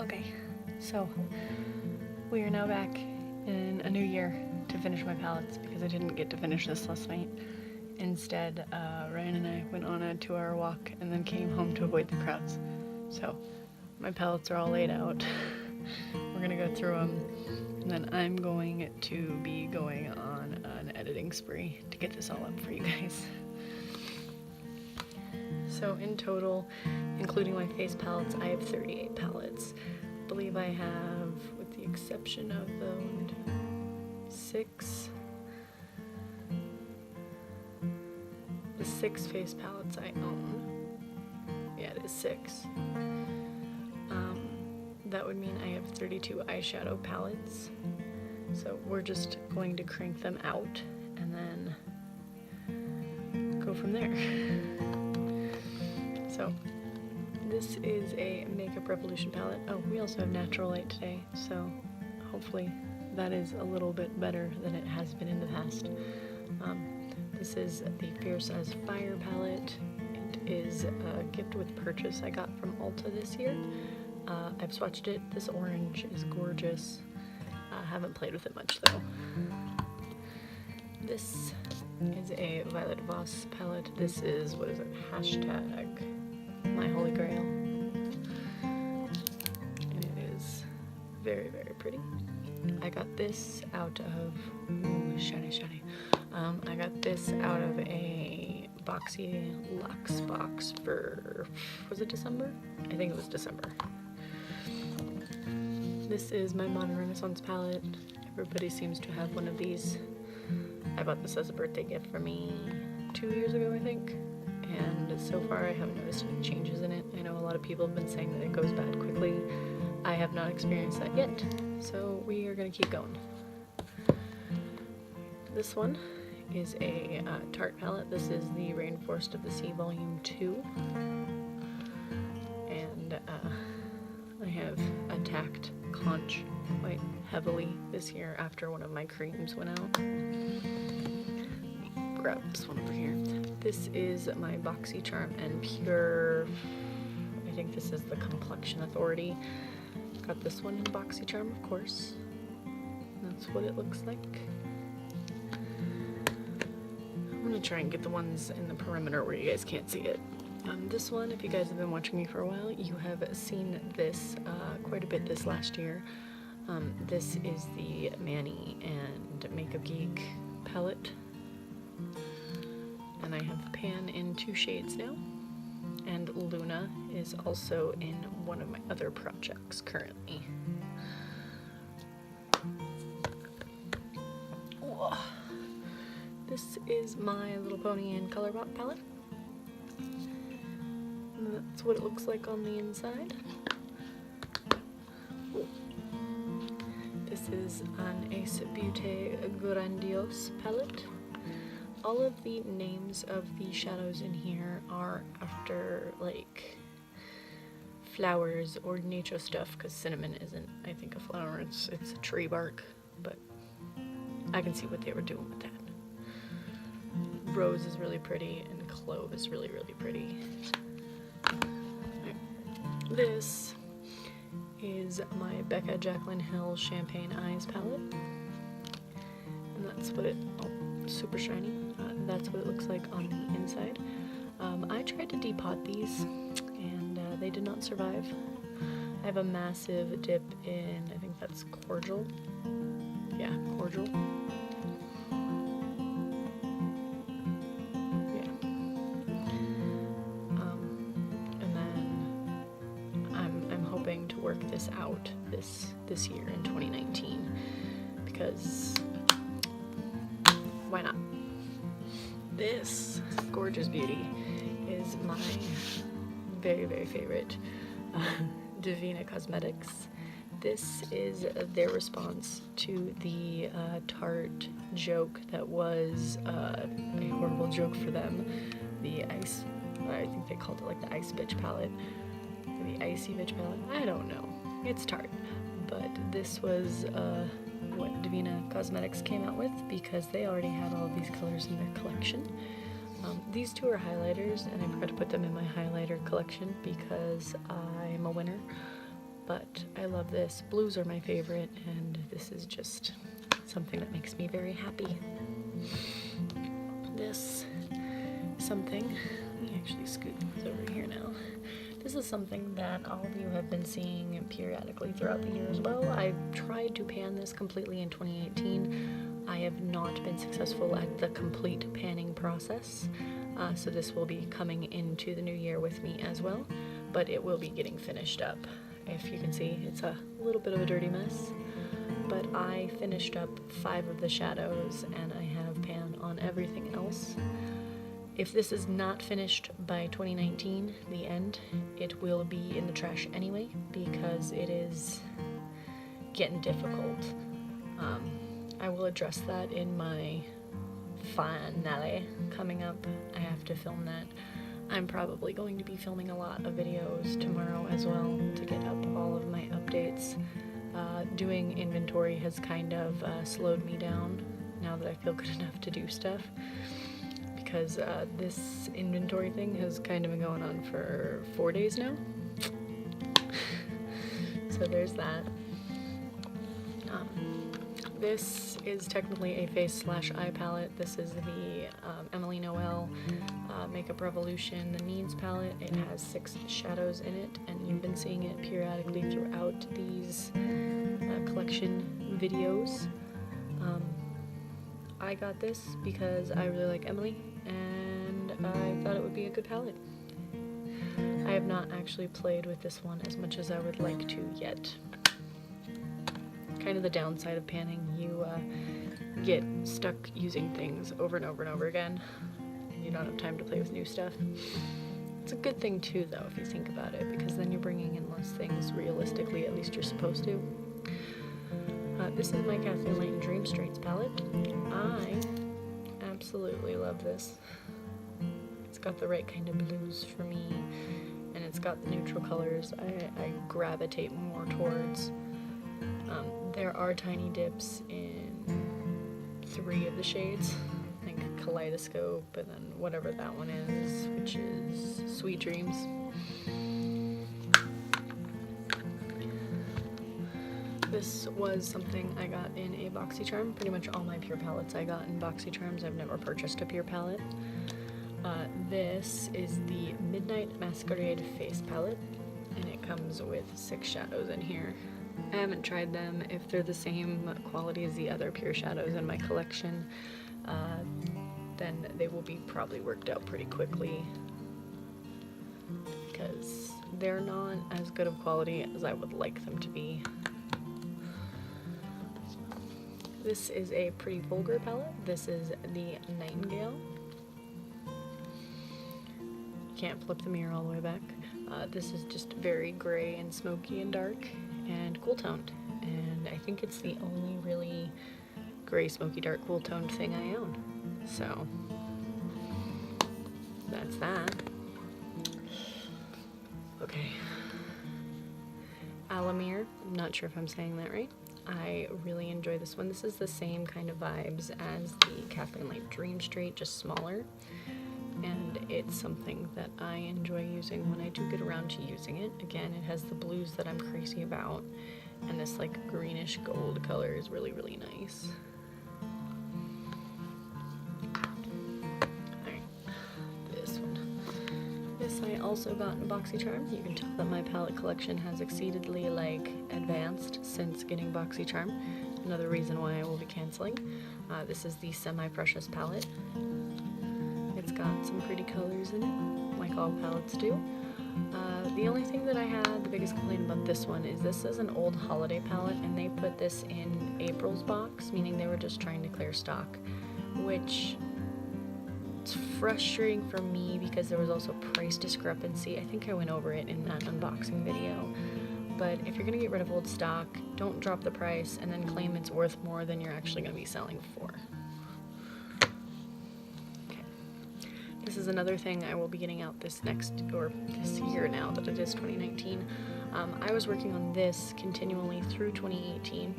Okay, so we are now back in a new year to finish my palettes because I didn't get to finish this last night. Instead, Ryan and I went on a 2-hour walk and then came home to avoid the crowds. So my palettes are all laid out. We're gonna go through them, and then I'm going to be going on an editing spree to get this all up for you guys. So in total, including my face palettes, I have 38 palettes. I believe I have, with the exception of the 6 face palettes I own. Yeah, it is 6. That would mean I have 32 eyeshadow palettes. So we're just going to crank them out and then go from there. So this is a Makeup Revolution palette. Oh, we also have Natural Light today, so hopefully that is a little bit better than it has been in the past. This is the Fierce as Fire palette. It is a gift with purchase I got from Ulta this year. I've swatched it. This orange is gorgeous. I haven't played with it much though. This is a Violet Voss palette. This is, what is it, hashtag My Holy Grail. And it is very, very pretty. I got this out of, shiny. I got this out of a Boxy Luxe box for, was it December? I think it was December. This is my Modern Renaissance palette. Everybody seems to have one of these. I bought this as a birthday gift for me 2 years ago, I think. And so far I haven't noticed any changes in it. I know a lot of people have been saying that it goes bad quickly. I have not experienced that yet, so we are going to keep going. This one is a Tarte palette. This is the Rainforest of the Sea Volume 2. And I have attacked Conch quite heavily this year after one of my creams went out. Grab this one over here. This is my BoxyCharm and Pure, I think this is the Complexion Authority. Got this one in BoxyCharm, of course. That's what it looks like. I'm gonna try and get the ones in the perimeter where you guys can't see it. This one, if you guys have been watching me for a while, you have seen this quite a bit this last year. This is the Manny and Makeup Geek palette. And I have Pan in 2 shades now. And Luna is also in one of my other projects currently. Whoa. This is My Little Pony and Colorbop palette. And that's what it looks like on the inside. Ooh. This is an Ace Beauté Grandiose palette. All of the names of the shadows in here are after, like, flowers or nature stuff, because cinnamon isn't, I think, a flower, it's a tree bark, but I can see what they were doing with that. Rose is really pretty, and clove is really, really pretty. This is my Becca Jaclyn Hill Champagne Eyes palette, and that's what it, oh, super shiny. That's what it looks like on the inside. I tried to depot these, and they did not survive. I have a massive dip in, I think that's Cordial. Yeah, Cordial. Yeah. And then I'm hoping to work this out this year in 2019, because why not? This gorgeous beauty is my very, very favorite Divina Cosmetics. This is their response to the Tarte joke that was a horrible joke for them. The ice, I think they called it like the Ice Bitch palette, or the Icy Bitch palette, I don't know. It's Tarte, but this was what Divina Cosmetics came out with because they already had all of these colors in their collection. These two are highlighters, and I forgot to put them in my highlighter collection because I'm a winner. but I love this. Blues are my favorite, and this is just something that makes me very happy. This is something, let me actually scoot this over here now. This is something that all of you have been seeing periodically throughout the year as well. I tried to pan this completely in 2018. I have not been successful at the complete panning process, so this will be coming into the new year with me as well, but it will be getting finished up. If you can see, it's a little bit of a dirty mess, but I finished up 5 of the shadows and I have pan on everything else. If this is not finished by 2019, the end, it will be in the trash anyway because it is getting difficult. I will address that in my finale coming up. I have to film that. I'm probably going to be filming a lot of videos tomorrow as well to get up all of my updates. Doing inventory has kind of slowed me down now that I feel good enough to do stuff, because this inventory thing has kind of been going on for 4 days now. So there's that. This is technically a face/eye palette. This is the Emily Noel Makeup Revolution, the Needs palette. It has 6 shadows in it, and you've been seeing it periodically throughout these collection videos. I got this because I really like Emily, and I thought it would be a good palette. I have not actually played with this one as much as I would like to yet. Kind of the downside of panning, you get stuck using things over and over and over again, and you don't have time to play with new stuff. It's a good thing too, though, if you think about it, because then you're bringing in less things realistically, at least you're supposed to. This is my Kathleen Light and Dream Straits palette. I absolutely love this. It's got the right kind of blues for me, and it's got the neutral colors I gravitate more towards. There are tiny dips in 3 of the shades, I think Kaleidoscope, and then whatever that one is, which is Sweet Dreams. This was something I got in a BoxyCharm. Pretty much all my Pure palettes I got in BoxyCharms. I've never purchased a Pure palette. This is the Midnight Masquerade Face palette, and it comes with 6 shadows in here. I haven't tried them. If they're the same quality as the other Pure shadows in my collection, then they will be probably worked out pretty quickly, because they're not as good of quality as I would like them to be. This is a pretty vulgar palette. This is the Nightingale. Can't flip the mirror all the way back. This is just very gray and smoky and dark and cool toned, and I think it's the only really gray, smoky, dark, cool toned thing I own. So that's that. Okay. Alamir, I'm not sure if I'm saying that right. I really enjoy this one. This is the same kind of vibes as the Kathleen Light Dream Street, just smaller. And it's something that I enjoy using when I do get around to using it. Again, it has the blues that I'm crazy about, and this like greenish gold color is really, really nice. Alright, this one. This I also got in BoxyCharm. You can tell that my palette collection has exceedingly like advanced since getting BoxyCharm. Another reason why I will be canceling. This is the Semi-Precious palette. It's got some pretty colors in it, like all palettes do. The only thing that I had, the biggest complaint about this one, is this is an old holiday palette, and they put this in April's box, meaning they were just trying to clear stock, which it's frustrating for me because there was also price discrepancy. I think I went over it in that unboxing video. But if you're going to get rid of old stock, don't drop the price and then claim it's worth more than you're actually going to be selling for. This is another thing I will be getting out this year now that it is 2019. I was working on this continually through 2018,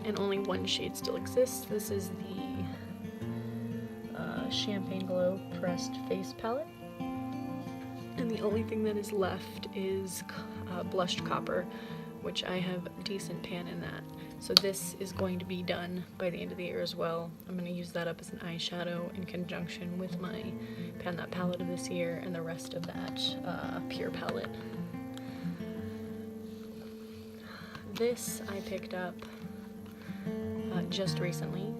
and only one shade still exists. This is the Champagne Glow Pressed Face Palette, and the only thing that is left is blushed copper, which I have decent pan in that. So this is going to be done by the end of the year as well. I'm going to use that up as an eyeshadow in conjunction with my Pan That palette of this year and the rest of that pure palette. This I picked up just recently.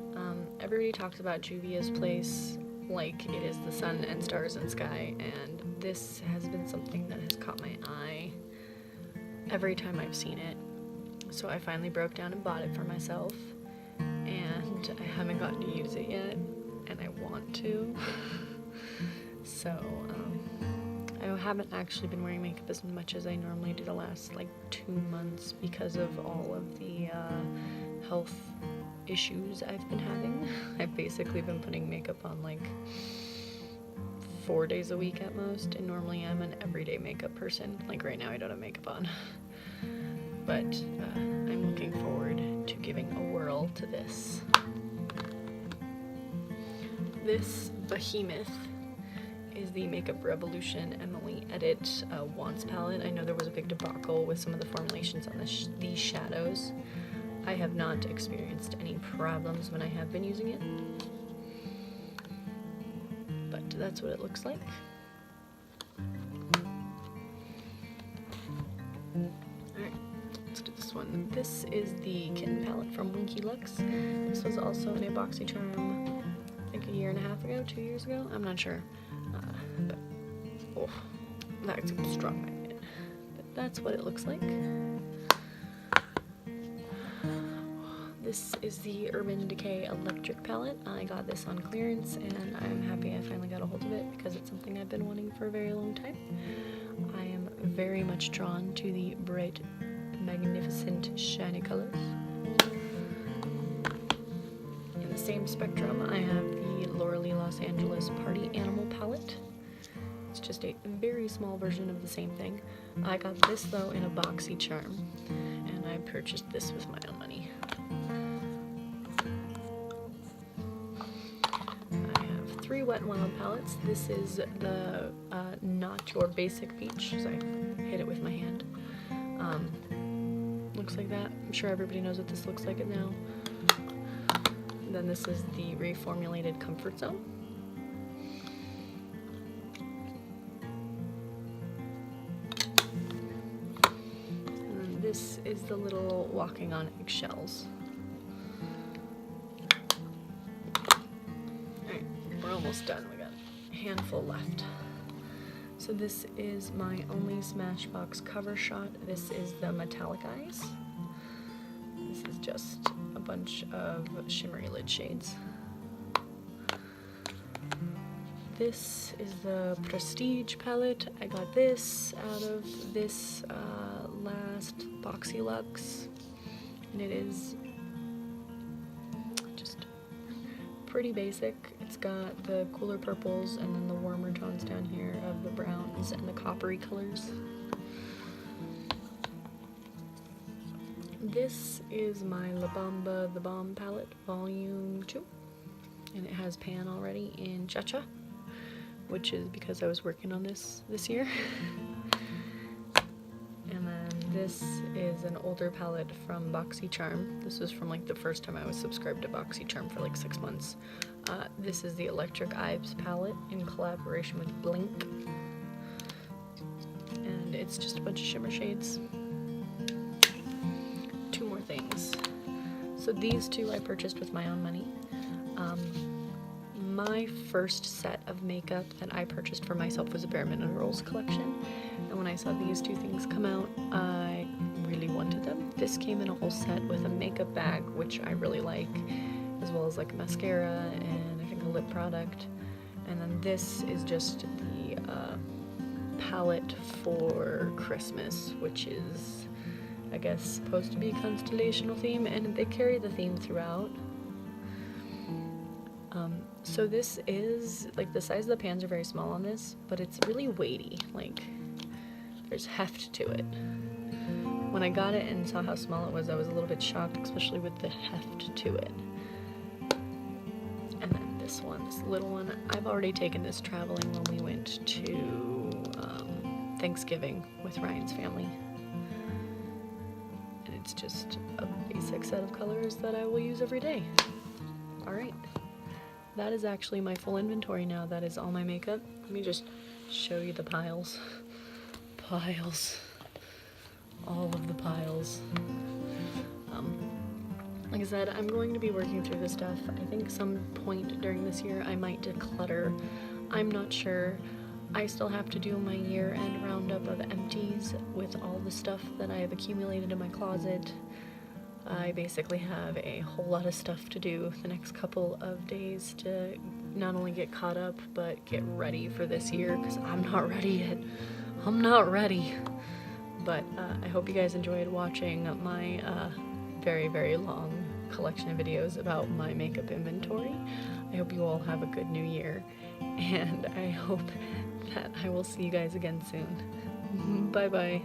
Everybody talks about Juvia's Place like it is the sun and stars and sky, and this has been something that has caught my eye every time I've seen it. So I finally broke down and bought it for myself, and I haven't gotten to use it yet, and I want to. So I haven't actually been wearing makeup as much as I normally do the last like 2 months because of all of the health issues I've been having. I've basically been putting makeup on like 4 days a week at most, and normally I'm an everyday makeup person. Like right now I don't have makeup on. But I'm looking forward to giving a whirl to this. This behemoth is the Makeup Revolution Emily Edit Wants palette. I know there was a big debacle with some of the formulations on these shadows. I have not experienced any problems when I have been using it, but that's what it looks like. Alright, let's do this one. This is the Kitten palette from Winky Lux. This was also in a BoxyCharm, I think a year and a half ago, 2 years ago, I'm not sure. But, oh, that's a strong magnet. But that's what it looks like. This is the Urban Decay Electric palette. I got this on clearance, and I'm happy I finally got a hold of it because it's something I've been wanting for a very long time. I am very much drawn to the bright, magnificent, shiny colors. In the same spectrum, I have the Lauralee Los Angeles Party Animal palette. It's just a very small version of the same thing. I got this though in a BoxyCharm, and I purchased this with my own money. I have 3 Wet n Wild palettes. This is the Not Your Basic Peach, so I hit it with my hand. Looks like that. I'm sure everybody knows what this looks like it now. And then this is the reformulated Comfort Zone. This is the little Walking on Eggshells. Alright, we're almost done. We got a handful left. So this is my only Smashbox cover shot. This is the Metallic Eyes. This is just a bunch of shimmery lid shades. This is the Prestige palette. I got this out of this last Boxy Lux, and it is just pretty basic. It's got the cooler purples and then the warmer tones down here of the browns and the coppery colors. This is my La Bamba The Bomb palette, volume 2, and it has pan already in Cha-Cha, which is because I was working on this year. And then this is an older palette from BoxyCharm. This was from like the first time I was subscribed to BoxyCharm for like 6 months. This is the Electric Eyes palette in collaboration with Blink. And it's just a bunch of shimmer shades. 2 more things. So these 2 I purchased with my own money. My first set of makeup that I purchased for myself was a Bare Minerals collection, and when I saw these 2 things come out, I really wanted them. This came in a whole set with a makeup bag, which I really like, as well as like a mascara and I think a lip product. And then this is just the palette for Christmas, which is, I guess, supposed to be a constellational theme, and they carry the theme throughout. So this is, like, the size of the pans are very small on this, but it's really weighty. Like, there's heft to it. When I got it and saw how small it was, I was a little bit shocked, especially with the heft to it. And then this one, this little one, I've already taken this traveling when we went to Thanksgiving with Ryan's family. it's just a basic set of colors that I will use every day. Alright, that is actually my full inventory now. That is all my makeup. Let me just show you the piles. Piles. All of the piles. Like I said, I'm going to be working through this stuff. I think some point during this year I might declutter. I'm not sure. I still have to do my year-end roundup of empties with all the stuff that I have accumulated in my closet. I basically have a whole lot of stuff to do the next couple of days to not only get caught up, but get ready for this year, because I'm not ready yet. I'm not ready. But I hope you guys enjoyed watching my very, very long collection of videos about my makeup inventory. I hope you all have a good new year, and I hope that I will see you guys again soon. Bye bye.